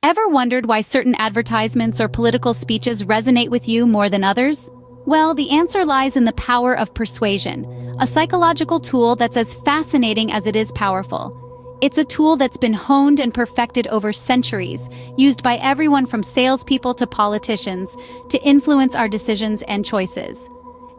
Ever wondered why certain advertisements or political speeches resonate with you more than others? Well, the answer lies in the power of persuasion, a psychological tool that's as fascinating as it is powerful. It's a tool that's been honed and perfected over centuries, used by everyone from salespeople to politicians to influence our decisions and choices.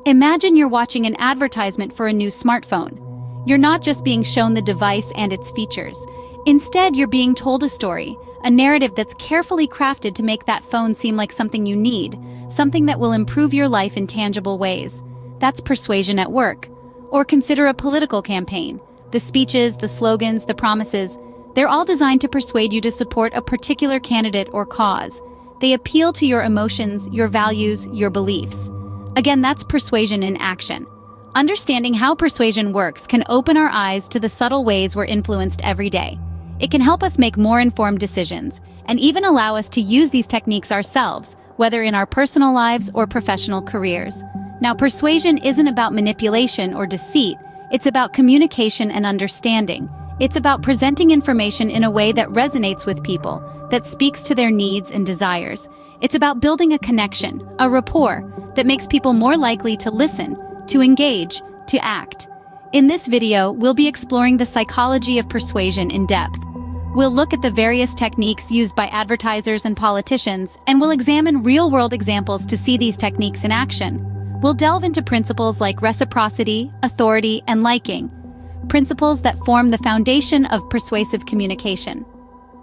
Imagine you're watching an advertisement for a new smartphone. You're not just being shown the device and its features. Instead, you're being told a story, a narrative that's carefully crafted to make that phone seem like something you need, something that will improve your life in tangible ways. That's persuasion at work. Or consider a political campaign. The speeches, the slogans, the promises, they're all designed to persuade you to support a particular candidate or cause. They appeal to your emotions, your values, your beliefs. Again, that's persuasion in action. Understanding how persuasion works can open our eyes to the subtle ways we're influenced every day. It can help us make more informed decisions, and even allow us to use these techniques ourselves, whether in our personal lives or professional careers. Now, persuasion isn't about manipulation or deceit, it's about communication and understanding. It's about presenting information in a way that resonates with people, that speaks to their needs and desires. It's about building a connection, a rapport, that makes people more likely to listen, to engage, to act. In this video, we'll be exploring the psychology of persuasion in depth. We'll look at the various techniques used by advertisers and politicians, and we'll examine real-world examples to see these techniques in action. We'll delve into principles like reciprocity, authority, and liking, principles that form the foundation of persuasive communication.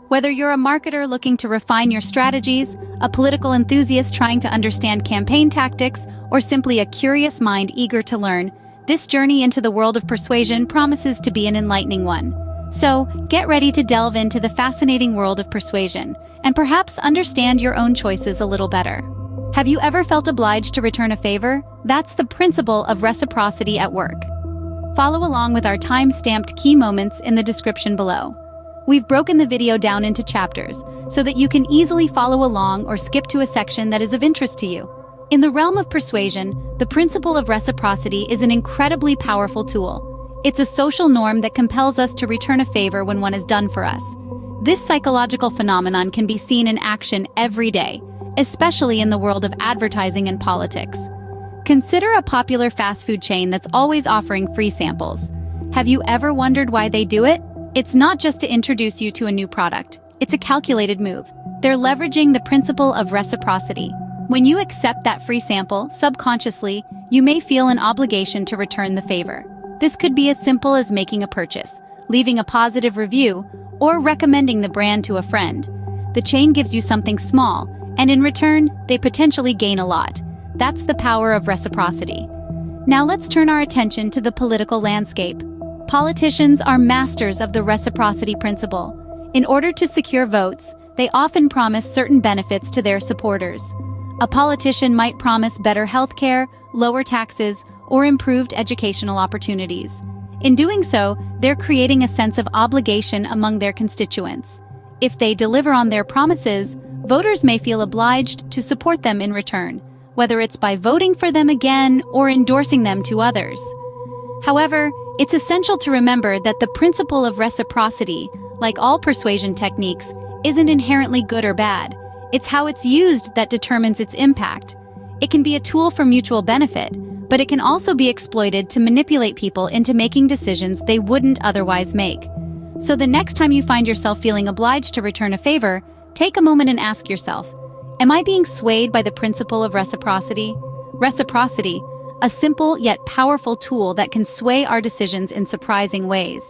Whether you're a marketer looking to refine your strategies, a political enthusiast trying to understand campaign tactics, or simply a curious mind eager to learn, this journey into the world of persuasion promises to be an enlightening one. So, get ready to delve into the fascinating world of persuasion, and perhaps understand your own choices a little better. Have you ever felt obliged to return a favor? That's the principle of reciprocity at work. Follow along with our time-stamped key moments in the description below. We've broken the video down into chapters, so that you can easily follow along or skip to a section that is of interest to you. In the realm of persuasion, the principle of reciprocity is an incredibly powerful tool. It's a social norm that compels us to return a favor when one is done for us. This psychological phenomenon can be seen in action every day, especially in the world of advertising and politics. Consider a popular fast food chain that's always offering free samples. Have you ever wondered why they do it? It's not just to introduce you to a new product. It's a calculated move. They're leveraging the principle of reciprocity. When you accept that free sample, subconsciously, you may feel an obligation to return the favor. This could be as simple as making a purchase, leaving a positive review, or recommending the brand to a friend. The chain gives you something small, and in return, they potentially gain a lot. That's the power of reciprocity. Now let's turn our attention to the political landscape. Politicians are masters of the reciprocity principle. In order to secure votes, they often promise certain benefits to their supporters. A politician might promise better health care, lower taxes, or improved educational opportunities. In doing so, they're creating a sense of obligation among their constituents. If they deliver on their promises, voters may feel obliged to support them in return, whether it's by voting for them again or endorsing them to others. However, it's essential to remember that the principle of reciprocity, like all persuasion techniques, isn't inherently good or bad. It's how it's used that determines its impact. It can be a tool for mutual benefit, but it can also be exploited to manipulate people into making decisions they wouldn't otherwise make. So the next time you find yourself feeling obliged to return a favor, take a moment and ask yourself, am I being swayed by the principle of reciprocity? Reciprocity, a simple yet powerful tool that can sway our decisions in surprising ways.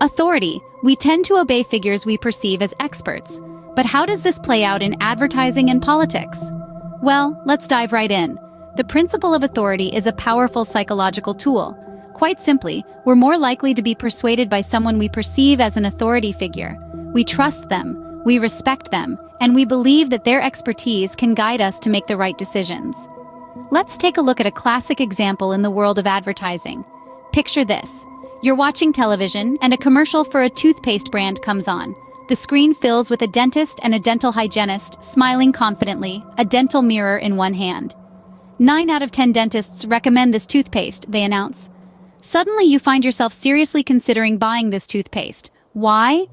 Authority, we tend to obey figures we perceive as experts. But how does this play out in advertising and politics? Well, let's dive right in. The principle of authority is a powerful psychological tool. Quite simply, we're more likely to be persuaded by someone we perceive as an authority figure. We trust them, we respect them, and we believe that their expertise can guide us to make the right decisions. Let's take a look at a classic example in the world of advertising. Picture this. You're watching television, and a commercial for a toothpaste brand comes on. The screen fills with a dentist and a dental hygienist, smiling confidently, a dental mirror in one hand. 9 out of 10 dentists recommend this toothpaste, they announce. Suddenly you find yourself seriously considering buying this toothpaste. Why?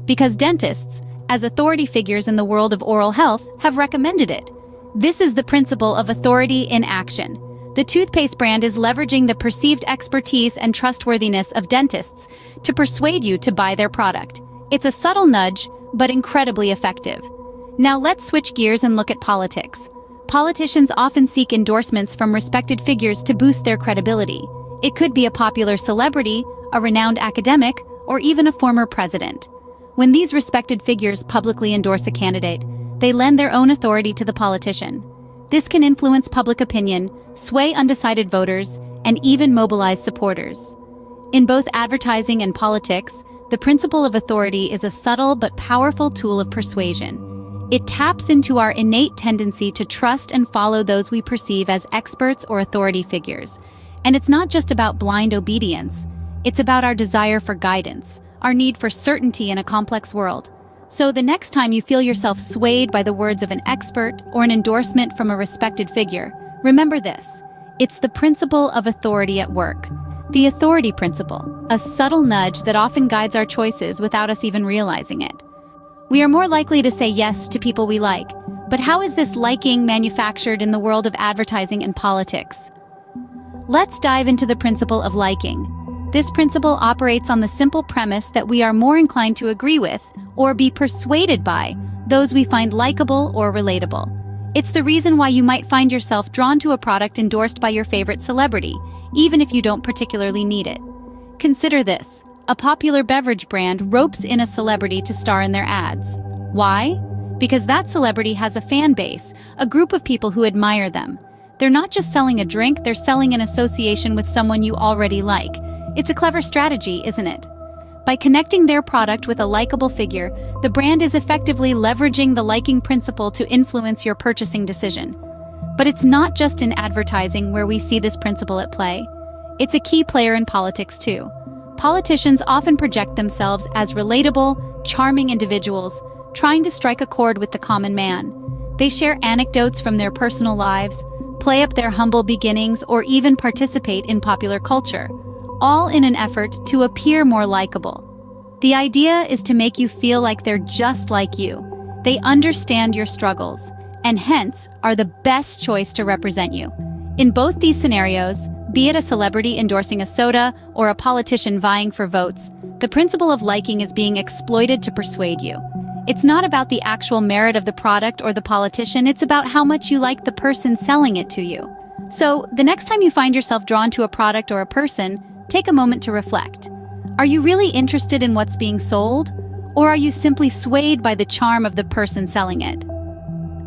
Because dentists, as authority figures in the world of oral health have recommended it. This is the principle of authority in action. The toothpaste brand is leveraging the perceived expertise and trustworthiness of dentists to persuade you to buy their product. It's a subtle nudge, but incredibly effective. Now let's switch gears and look at politics. Politicians often seek endorsements from respected figures to boost their credibility. It could be a popular celebrity, a renowned academic, or even a former president. When these respected figures publicly endorse a candidate, they lend their own authority to the politician. This can influence public opinion, sway undecided voters, and even mobilize supporters. In both advertising and politics, the principle of authority is a subtle but powerful tool of persuasion. It taps into our innate tendency to trust and follow those we perceive as experts or authority figures. And it's not just about blind obedience, it's about our desire for guidance, our need for certainty in a complex world. So the next time you feel yourself swayed by the words of an expert or an endorsement from a respected figure, remember this: it's the principle of authority at work. The authority principle, a subtle nudge that often guides our choices without us even realizing it. We are more likely to say yes to people we like, but how is this liking manufactured in the world of advertising and politics? Let's dive into the principle of liking. This principle operates on the simple premise that we are more inclined to agree with or be persuaded by those we find likable or relatable. It's the reason why you might find yourself drawn to a product endorsed by your favorite celebrity, even if you don't particularly need it. Consider this: a popular beverage brand ropes in a celebrity to star in their ads. Why? Because that celebrity has a fan base, a group of people who admire them. They're not just selling a drink, they're selling an association with someone you already like. It's a clever strategy, isn't it? By connecting their product with a likable figure, the brand is effectively leveraging the liking principle to influence your purchasing decision. But it's not just in advertising where we see this principle at play. It's a key player in politics too. Politicians often project themselves as relatable, charming individuals, trying to strike a chord with the common man. They share anecdotes from their personal lives, play up their humble beginnings, or even participate in popular culture, all in an effort to appear more likable. The idea is to make you feel like they're just like you. They understand your struggles, and hence are the best choice to represent you. In both these scenarios, be it a celebrity endorsing a soda or a politician vying for votes, the principle of liking is being exploited to persuade you. It's not about the actual merit of the product or the politician, it's about how much you like the person selling it to you. So, the next time you find yourself drawn to a product or a person, take a moment to reflect. Are you really interested in what's being sold? Or are you simply swayed by the charm of the person selling it?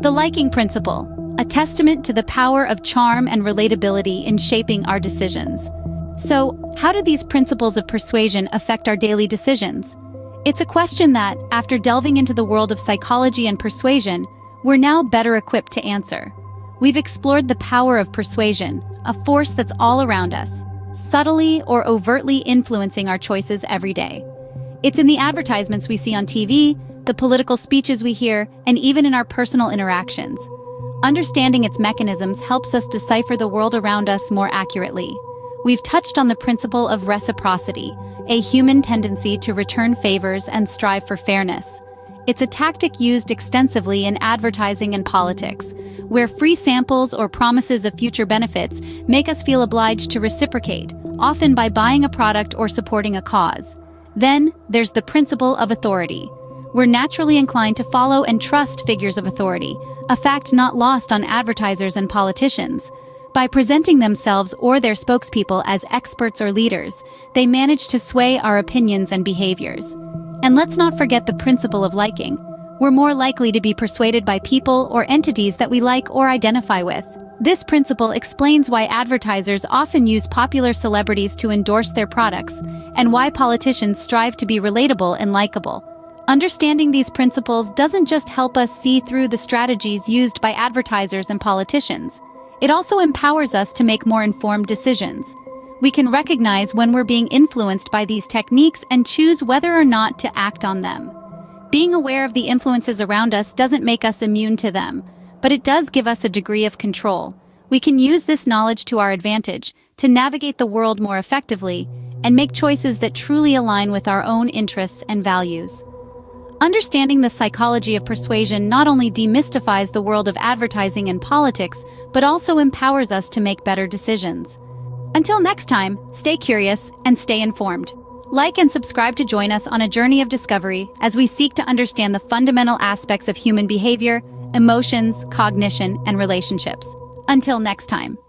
The liking principle, a testament to the power of charm and relatability in shaping our decisions. So, how do these principles of persuasion affect our daily decisions? It's a question that, after delving into the world of psychology and persuasion, we're now better equipped to answer. We've explored the power of persuasion, a force that's all around us, subtly or overtly influencing our choices every day. It's in the advertisements we see on TV, the political speeches we hear, and even in our personal interactions. Understanding its mechanisms helps us decipher the world around us more accurately. We've touched on the principle of reciprocity, a human tendency to return favors and strive for fairness. It's a tactic used extensively in advertising and politics, where free samples or promises of future benefits make us feel obliged to reciprocate, often by buying a product or supporting a cause. Then, there's the principle of authority. We're naturally inclined to follow and trust figures of authority, a fact not lost on advertisers and politicians. By presenting themselves or their spokespeople as experts or leaders, they manage to sway our opinions and behaviors. And let's not forget the principle of liking. We're more likely to be persuaded by people or entities that we like or identify with. This principle explains why advertisers often use popular celebrities to endorse their products, and why politicians strive to be relatable and likable. Understanding these principles doesn't just help us see through the strategies used by advertisers and politicians. It also empowers us to make more informed decisions. We can recognize when we're being influenced by these techniques and choose whether or not to act on them. Being aware of the influences around us doesn't make us immune to them, but it does give us a degree of control. We can use this knowledge to our advantage to navigate the world more effectively and make choices that truly align with our own interests and values. Understanding the psychology of persuasion not only demystifies the world of advertising and politics, but also empowers us to make better decisions. Until next time, stay curious and stay informed. Like and subscribe to join us on a journey of discovery as we seek to understand the fundamental aspects of human behavior, emotions, cognition, and relationships. Until next time.